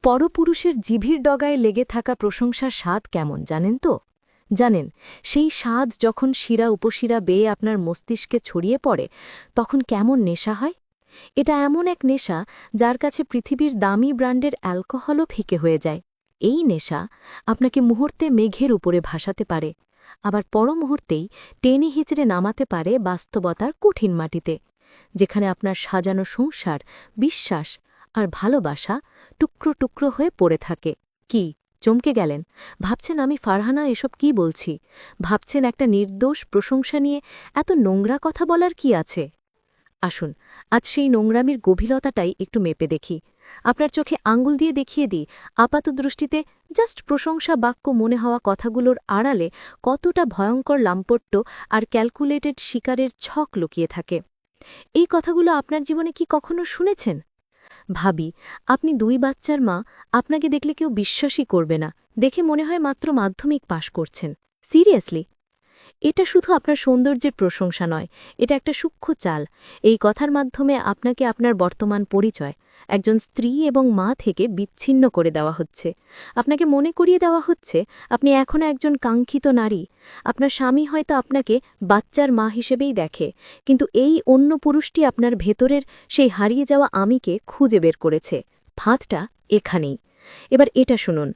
পরপুরুষের জিভির ডগায় লেগে থাকা প্রশংসার স্বাদ কেমন জানেন তো? জানেন, সেই স্বাদ যখন শিরা উপশিরা বেয়ে আপনার মস্তিষ্কে ছড়িয়ে পড়ে তখন কেমন নেশা হয়। এটা এমন এক নেশা যার কাছে পৃথিবীর দামি ব্র্যান্ডের অ্যালকোহলও ফিকে হয়ে যায়। এই নেশা আপনাকে মুহূর্তে মেঘের উপরে ভাসাতে পারে, আবার পর মুহূর্তেই টেনে হিচড়ে নামাতে পারে বাস্তবতার কঠিন মাটিতে, যেখানে আপনার সাজানো সংসার, বিশ্বাস আর ভালোবাসা টুকরো টুকরো হয়ে পড়ে থাকে। কি চমকে গেলেন? ভাবছেন আমি ফারহানা এসব কি বলছি? ভাবছেন একটা নির্দোষ প্রশংসা নিয়ে এত নোংরা কথা বলার কি আছে? আসুন, আজ সেই নোংরামির গভীরতাটাই একটু মেপে দেখি। আপনার চোখে আঙ্গুল দিয়ে দেখিয়ে দিই আপাত দৃষ্টিতে জাস্ট প্রশংসা বাক্য মনে হওয়া কথাগুলোর আড়ালে কতটা ভয়ঙ্কর লাম্পট্য আর ক্যালকুলেটেড শিকারের ছক লুকিয়ে থাকে। এই কথাগুলো আপনার জীবনে কি কখনো শুনেছেন? ভাবি, আপনি 2 বাচ্চার মা, আপনাকে দেখলে কেউ বিশ্বাসই করবে না, দেখে মনে হয় মাত্র মাধ্যমিক পাশ করছেন। সিরিয়াসলি? এটা শুধু আপনার সৌন্দর্যের প্রশংসা নয়, এটা একটা সূক্ষ্ম চাল। এই কথার মাধ্যমে আপনাকে আপনার বর্তমান পরিচয়, একজন স্ত্রী এবং মা থেকে বিচ্ছিন্ন করে দেওয়া হচ্ছে। আপনাকে মনে করিয়ে দেওয়া হচ্ছে আপনি এখনও একজন কাঙ্ক্ষিত নারী। আপনার স্বামী হয়তো আপনাকে বাচ্চার মা হিসেবেই দেখে, কিন্তু এই অন্য পুরুষটি আপনার ভেতরের সেই হারিয়ে যাওয়া আমিকে খুঁজে বের করেছে। ফাঁদটা এখানেই। এবার এটা শুনুন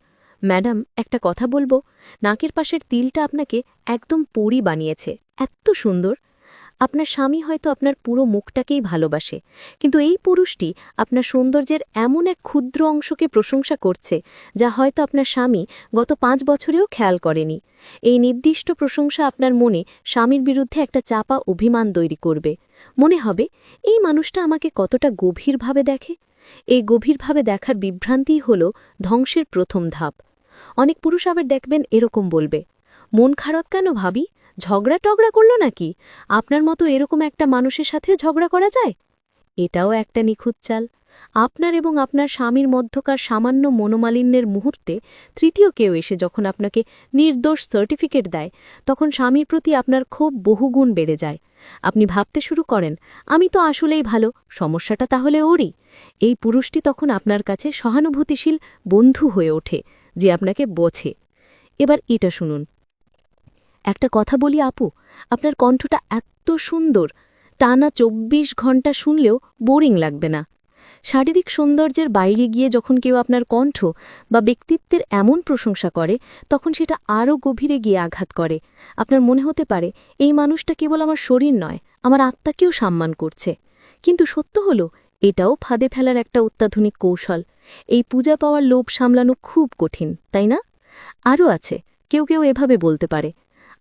ম্যাডাম, একটা কথা বলবো, নাকের পাশের তিলটা আপনাকে একদম পরী বানিয়েছে। এত সুন্দর। আপনার স্বামী হয়তো আপনার পুরো মুখটাকেই ভালোবাসে, কিন্তু এই পুরুষটি আপনার সৌন্দর্যের এমন এক ক্ষুদ্র অংশকে প্রশংসা করছে যা হয়তো আপনার স্বামী গত 5 বছরেও খেয়াল করেনি। এই নির্দিষ্ট প্রশংসা আপনার মনে স্বামীর বিরুদ্ধে একটা চাপা অভিমান তৈরি করবে। মনে হবে এই মানুষটা আমাকে কতটা গভীরভাবে দেখে। এই গভীরভাবে দেখার বিভ্রান্তিই হল ধ্বংসের প্রথম ধাপ। অনেক পুরুষ আবার দেখবেন এরকম বলবে, মন খারাপ কেন ভাবি? ঝগড়া টগড়া করল নাকি? আপনার মতো এরকম একটা মানুষের সাথেও ঝগড়া করা যায়? এটাও একটা নিখুঁত চাল। আপনার এবং আপনার স্বামীর মধ্যকার সামান্য মনোমালিন্যের মুহূর্তে তৃতীয় কেউ এসে যখন আপনাকে নির্দোষ সার্টিফিকেট দেয়, তখন স্বামীর প্রতি আপনার ক্ষোভ বহুগুণ বেড়ে যায়। আপনি ভাবতে শুরু করেন, আমি তো আসলেই ভালো, সমস্যাটা তাহলে ওরই। এই পুরুষটি তখন আপনার কাছে সহানুভূতিশীল বন্ধু হয়ে ওঠে, যে আপনাকে বোঝে। এবার এটা শুনুন, একটা কথা বলি আপু, আপনার কণ্ঠটা এত সুন্দর, টানা 24 ঘণ্টা শুনলেও বোরিং লাগবে না। শারীরিক সৌন্দর্যের বাইরে গিয়ে যখন কেউ আপনার কণ্ঠ বা ব্যক্তিত্বের এমন প্রশংসা করে, তখন সেটা আরও গভীরে গিয়ে আঘাত করে। আপনার মনে হতে পারে এই মানুষটা কেবল আমার শরীর নয়, আমার আত্মাকেও সম্মান করছে। কিন্তু সত্য হলো এটাও ফাঁদে ফেলার একটা অত্যাধুনিক কৌশল। এই পূজা পাওয়ার লোভ সামলানো খুব কঠিন, তাই না? আরও আছে, কেউ কেউ এভাবে বলতে পারে,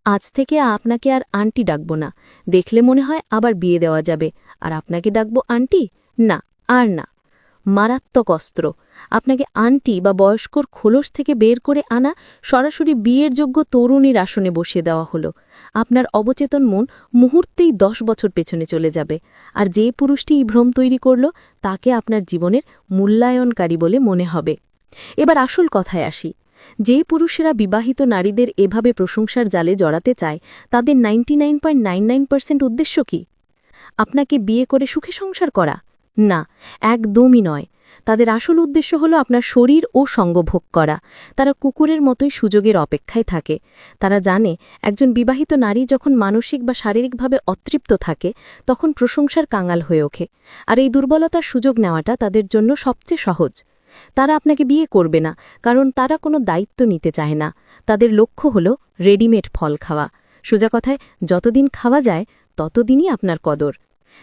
আজ থেকে আপনাকে আর আন্টি ডাকব না, দেখলে মনে হয় আবার বিয়ে দেওয়া যাবে, আর আপনাকে ডাকব আন্টি। না, আর না। মারাত্মক অস্ত্র। আপনাকে আন্টি বা বয়স্কর খোলস থেকে বের করে আনা সরাসরি বিয়ের যোগ্য তরুণীর আসনে বসিয়ে দেওয়া হলো। আপনার অবচেতন মন মুহূর্তেই 10 বছর পেছনে চলে যাবে, আর যে পুরুষটি এই ভ্রম তৈরি করল তাকে আপনার জীবনের মূল্যায়নকারী বলে মনে হবে। এবার আসল কথায় আসি, যে পুরুষেরা বিবাহিত নারীদের এভাবে প্রশংসার জালে জড়াতে চায়, তাদের 99.99% উদ্দেশ্য কি? আপনাকে বিয়ে করে সুখে সংসার করা? না, একদমই নয়। তাদের আসল উদ্দেশ্য হল আপনার শরীর ও সঙ্গভোগ করা। তারা কুকুরের মতোই সুযোগের অপেক্ষায় থাকে। তারা জানে একজন বিবাহিত নারী যখন মানসিক বা শারীরিকভাবে অতৃপ্ত থাকে, তখন প্রশংসার কাঙাল হয়ে ওঠে। আর এই দুর্বলতার সুযোগ নেওয়াটা তাদের জন্য সবচেয়ে সহজ। তারা আপনাকে বিয়ে করবে না, কারণ তারা কোনো দায়িত্ব নিতে চায় না। তাদের লক্ষ্য হল রেডিমেড ফল খাওয়া। সোজা কথায়, যতদিন খাওয়া যায় ততদিনই আপনার কদর।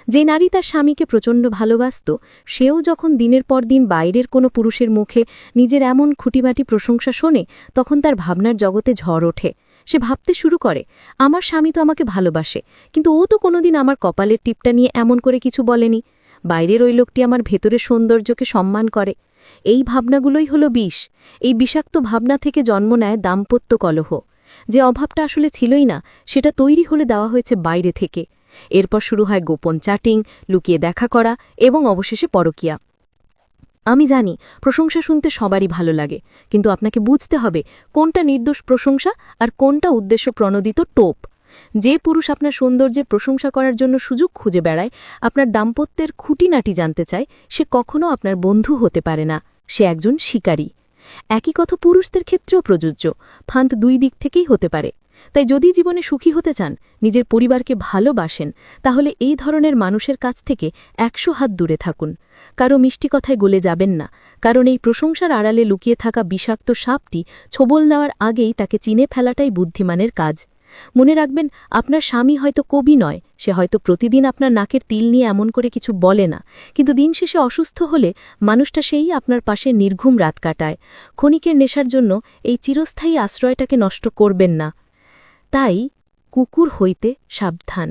যে নারী তার স্বামীকে প্রচণ্ড ভালোবাসত, সেও যখন দিনের পর দিন বাইরের কোনো পুরুষের মুখে নিজের এমন খুঁটিবাটি প্রশংসা শোনে, তখন তার ভাবনার জগতে ঝড় ওঠে। সে ভাবতে শুরু করে, আমার স্বামী তো আমাকে ভালোবাসে, কিন্তু ও তো কোনোদিন আমার কপালের টিপটা নিয়ে এমন করে কিছু বলেনি। বাইরের ওই লোকটি আমার ভেতরের সৌন্দর্যকে সম্মান করে। এই ভাবনাগুলোই হলো বিষ। এই বিষাক্ত ভাবনা থেকে জন্ম নেয় দাম্পত্য কলহ। যে অভাবটা আসলে ছিলই না, সেটা তৈরি হলে দেওয়া হয়েছে বাইরে থেকে। এরপর শুরু হয় গোপন চ্যাটিং, লুকিয়ে দেখা করা এবং অবশেষে পরকীয়া। আমি জানি প্রশংসা শুনতে সবারই ভালো লাগে, কিন্তু আপনাকে বুঝতে হবে কোনটা নির্দোষ প্রশংসা আর কোনটা উদ্দেশ্য প্রণোদিত টোপ। যে পুরুষ আপনার সৌন্দর্যের প্রশংসা করার জন্য সুযোগ খুঁজে বেড়ায়, আপনার দাম্পত্যের খুঁটিনাটি জানতে চায়, সে কখনো আপনার বন্ধু হতে পারে না। সে একজন শিকারী। একই কথা পুরুষদের ক্ষেত্রেও প্রযোজ্য, ফাঁদ দুই দিক থেকেই হতে পারে। তাই যদি জীবনে সুখী হতে চান, নিজের পরিবারকে ভালোবাসেন, তাহলে এই ধরনের মানুষের কাছ থেকে ১০০ হাত দূরে থাকুন। কারো মিষ্টি কথায় গলে যাবেন না, কারণ এই প্রশংসার আড়ালে লুকিয়ে থাকা বিষাক্ত সাপটি ছোবল নেওয়ার আগেই তাকে চিনে ফেলাটাই বুদ্ধিমানের কাজ। মনে রাখবেন, আপনার স্বামী হয়তো কবি নয়, সে হয়তো প্রতিদিন আপনার নাকের তিল নিয়ে এমন করে কিছু বলে না, কিন্তু দিন শেষে অসুস্থ হলে মানুষটা সেই আপনার পাশে নির্ঘুম রাত কাটায়। ক্ষণিকের নেশার জন্য এই চিরস্থায়ী আশ্রয়টাকে নষ্ট করবেন না। তাই কুকুর হইতে সাবধান।